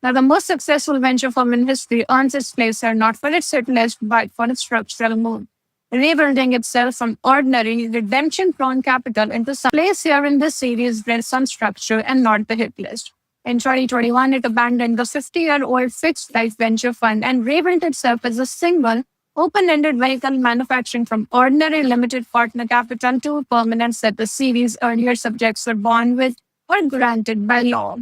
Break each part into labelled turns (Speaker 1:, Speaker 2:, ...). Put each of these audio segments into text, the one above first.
Speaker 1: Now, the most successful venture firm in history earns its place here not for its hit list, but for its structural move, rebuilding itself from ordinary, redemption-prone capital into some place here in this series brings some structure and not the hit list. In 2021, it abandoned the 50-year-old fixed-life venture fund and rebuilt itself as a single, open-ended vehicle manufacturing from ordinary limited partner capital to permanence that the series' earlier subjects were born with or granted by law.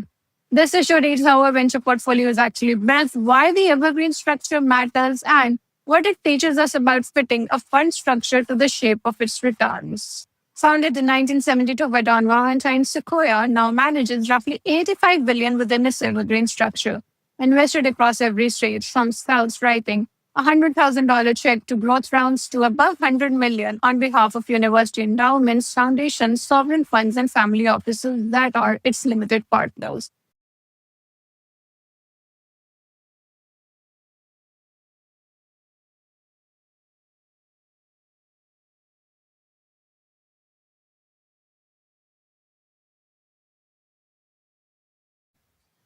Speaker 1: This issue reads how a venture portfolio is actually built, why the evergreen structure matters, and what it teaches us about fitting a fund structure to the shape of its returns. Founded in 1972 by Don Valentine, Sequoia now manages roughly $85 billion within its evergreen structure, invested across every stage, from scouts writing a $100,000 check to growth rounds to above $100 million on behalf of university endowments, foundations, sovereign funds, and family offices that are its limited partners.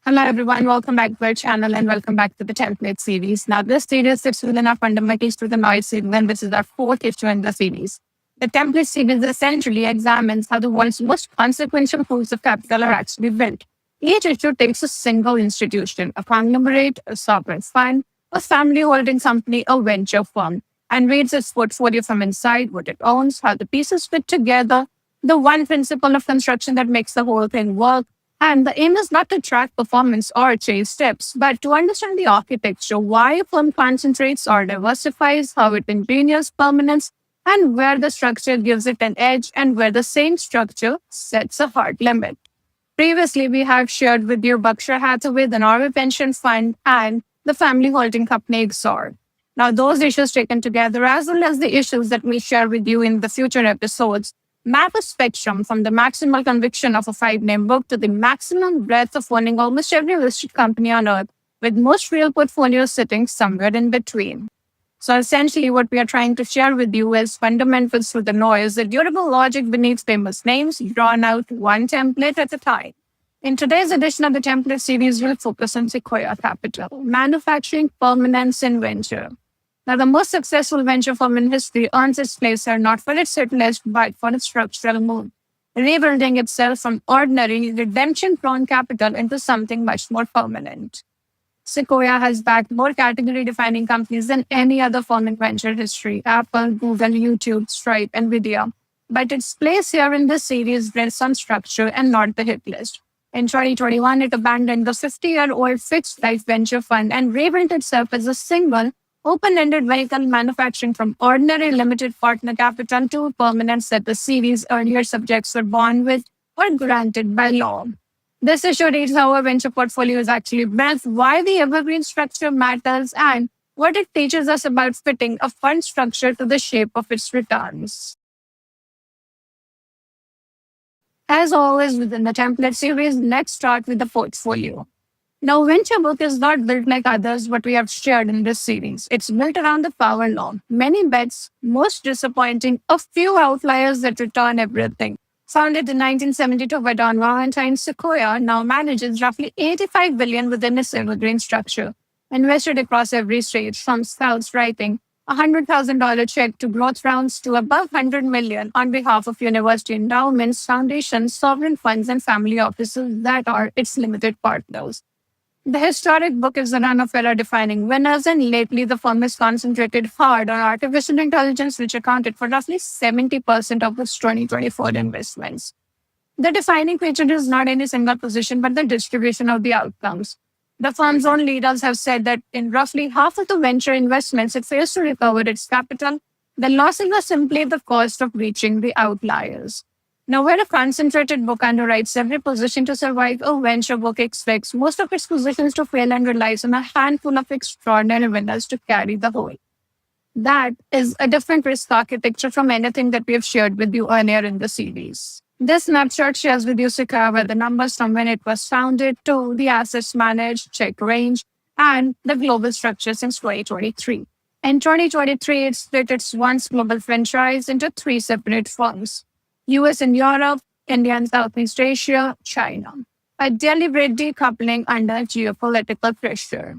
Speaker 1: Hello, everyone. Welcome back to our channel and welcome back to the template series. Now, this series sits within our fundamentals to the noise series, and this is our fourth issue in the series. The template series essentially examines how the world's most consequential pools of capital are actually built. Each issue takes a single institution, a conglomerate, a sovereign fund, a family holding company, a venture firm, and reads its portfolio from inside, what it owns, how the pieces fit together, the one principle of construction that makes the whole thing work. And the aim is not to track performance or chase steps, but to understand the architecture, why a firm concentrates or diversifies, how it engineers permanence, and where the structure gives it an edge and where the same structure sets a hard limit. Previously, we have shared with you Berkshire Hathaway, the Norway Pension Fund, and the family holding company Exor. Now, those issues taken together, as well as the issues that we share with you in the future episodes, map a spectrum from the maximal conviction of a 5-name book to the maximum breadth of owning almost every listed company on earth, with most real portfolios sitting somewhere in between. So essentially, what we are trying to share with you is fundamentals through the noise, the durable logic beneath famous names, drawn out one template at a time. In today's edition of the template series, we'll focus on Sequoia Capital, manufacturing, permanence, and venture. Now, the most successful venture firm in history earns its place here not for its hit list, but for its structural move, rebuilding itself from ordinary, redemption-prone capital into something much more permanent. Sequoia has backed more category-defining companies than any other firm in venture history: Apple, Google, YouTube, Stripe, Nvidia. But its place here in this series brings some structure and not the hit list. In 2021, it abandoned the 50-year-old fixed-life venture fund and rebuilt itself as a single, open-ended vehicle manufacturing from ordinary limited partner capital to permanence that the series' earlier subjects were born with or granted by law. This issue reads how a venture portfolio is actually built, why the evergreen structure matters, and what it teaches us about fitting a fund structure to the shape of its returns. As always within the template series, let's start with the portfolio. Now, venture book is not built like others what we have shared in this series. It's built around the power law. Many bets, most disappointing, a few outliers that return everything. Founded in 1972 by Don Valentine, Sequoia now manages roughly $85 billion within its evergreen structure, invested across every stage, from scouts writing a $100,000 check to growth rounds to above $100 million on behalf of university endowments, foundations, sovereign funds, and family offices that are its limited partners. The historic book is a run of era-defining winners, and lately the firm has concentrated hard on artificial intelligence, which accounted for roughly 70% of its 2024 investments. The defining feature is not any single position, but the distribution of the outcomes. The firm's own leaders have said that in roughly half of the venture investments, it fails to recover its capital. The losses are simply the cost of reaching the outliers. Now, where a concentrated book underwrites every position to survive, a venture book expects most of its positions to fail and relies on a handful of extraordinary winners to carry the whole. That is a different risk architecture from anything that we have shared with you earlier in the series. This snapshot shares with you Sequoia the numbers from when it was founded to the assets managed, check range, and the global structure since 2023. In 2023, it split its once global franchise into 3 separate firms: US and Europe, India and Southeast Asia, China. a deliberate decoupling under geopolitical pressure.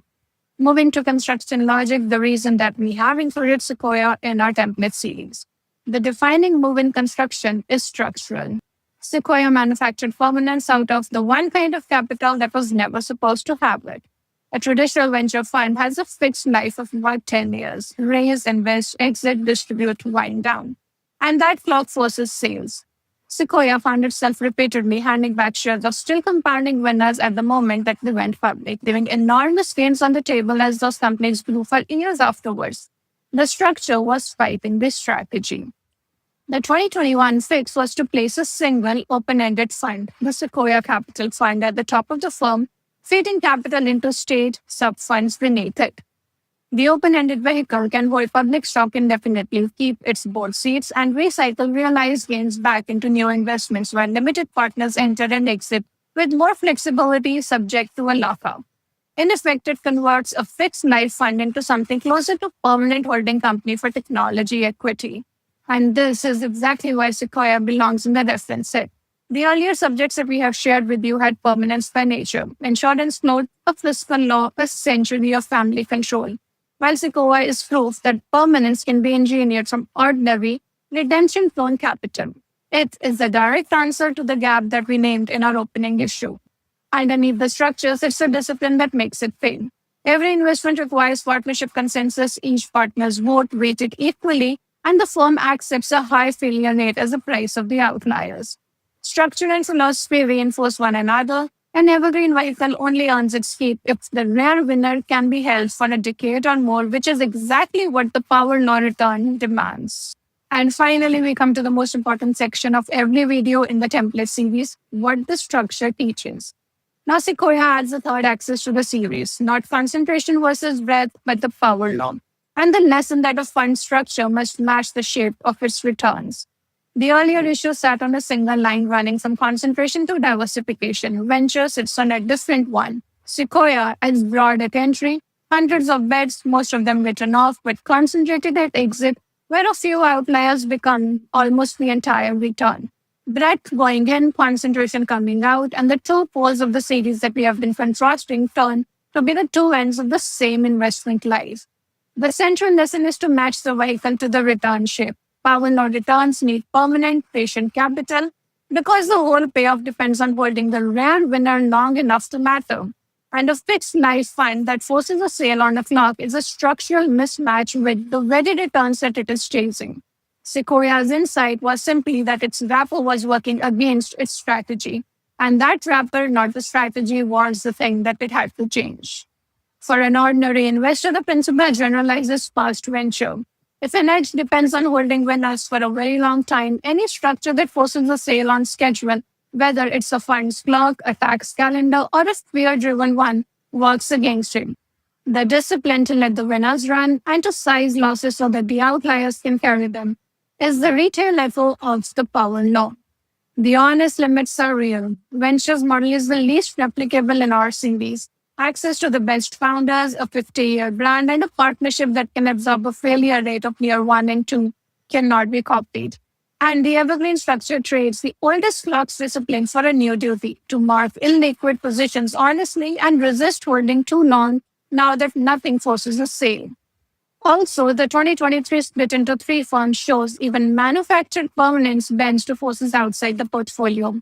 Speaker 1: Moving to construction logic, the reason that we have included Sequoia in our template series. The defining move in construction is structural. Sequoia manufactured Permanence out of the one kind of capital that was never supposed to have it. A traditional venture fund has a fixed life of about 10 years. Raise, invest, exit, distribute, wind down. And that clock forces sales. Sequoia found itself repeatedly handing back shares of still compounding winners at the moment that they went public, leaving enormous gains on the table as those companies grew for years afterwards. The structure was fighting this strategy. The 2021 fix was to place a single open-ended fund, the Sequoia Capital Fund, at the top of the firm, feeding capital into state sub-funds beneath it. The open-ended vehicle can hold public stock indefinitely, keep its board seats, and recycle realized gains back into new investments where limited partners enter and exit with more flexibility subject to a lockout. In effect, it converts a fixed life fund into something closer to permanent holding company for technology equity. And this is exactly why Sequoia belongs in the reference set. The earlier subjects that we have shared with you had permanence by nature. Insurance note, a fiscal law, a century of family control. While Sequoia is proof that permanence can be engineered from ordinary, redemption-prone capital. It is a direct answer to the gap that we named in our opening issue. Underneath the structures, it's a discipline that makes it fail. Every investment requires partnership consensus, each partner's vote weighted equally, and the firm accepts a high failure rate as the price of the outliers. Structure and philosophy reinforce one another. An evergreen vehicle only earns its keep if the rare winner can be held for a decade or more, which is exactly what the power law return demands. And finally, we come to the most important section of every video in the template series, what the structure teaches. Now, Sequoia adds a third axis to the series, not concentration versus breadth, but the power law, and the lesson that a fund structure must match the shape of its returns. The earlier issue sat on a single line running from concentration to diversification. Venture sits on a different one. Sequoia is broad at entry, hundreds of bets, most of them written off, but concentrated at exit, where a few outliers become almost the entire return. Breadth going in, concentration coming out, and the two poles of the series that we have been contrasting turn to be the two ends of the same investment life. The central lesson is to match the vehicle to the return shape. Power law returns need permanent, patient capital because the whole payoff depends on holding the rare winner long enough to matter. And a fixed life fund that forces a sale on a clock is a structural mismatch with the ready returns that it is chasing. Sequoia's insight was simply that its wrapper was working against its strategy. And that wrapper, not the strategy, was the thing that it had to change. For an ordinary investor, the principle generalizes past venture. If an edge depends on holding winners for a very long time, any structure that forces a sale on schedule, whether it's a fund's clock, a tax calendar, or a fear-driven one, works against it. The discipline to let the winners run and to size losses so that the outliers can carry them is the retail level of the power law. The honest limits are real. Venture's model is the least replicable in our series. Access to the best founders, a 50-year brand, and a partnership that can absorb a failure rate of near 1 in 2 cannot be copied. And the Evergreen structure trades the oldest clock's discipline for a new duty to mark illiquid positions honestly and resist holding too long now that nothing forces a sale. Also, the 2023 split into 3 funds shows even manufactured permanence bends to forces outside the portfolio.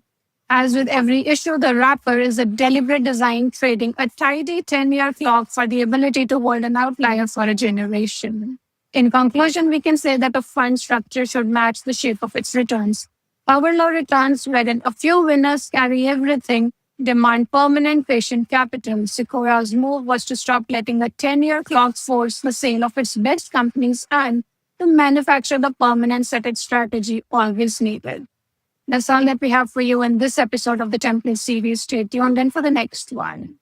Speaker 1: As with every issue, the wrapper is a deliberate design trading a tidy 10-year clock for the ability to hold an outlier for a generation. In conclusion, we can say that a fund structure should match the shape of its returns. Power law returns, wherein a few winners carry everything, demand permanent patient capital. Sequoia's move was to stop letting a 10-year clock force the sale of its best companies and to manufacture the permanence that its strategy always needed. That's all that we have for you in this episode of the template series. Stay tuned in for the next one.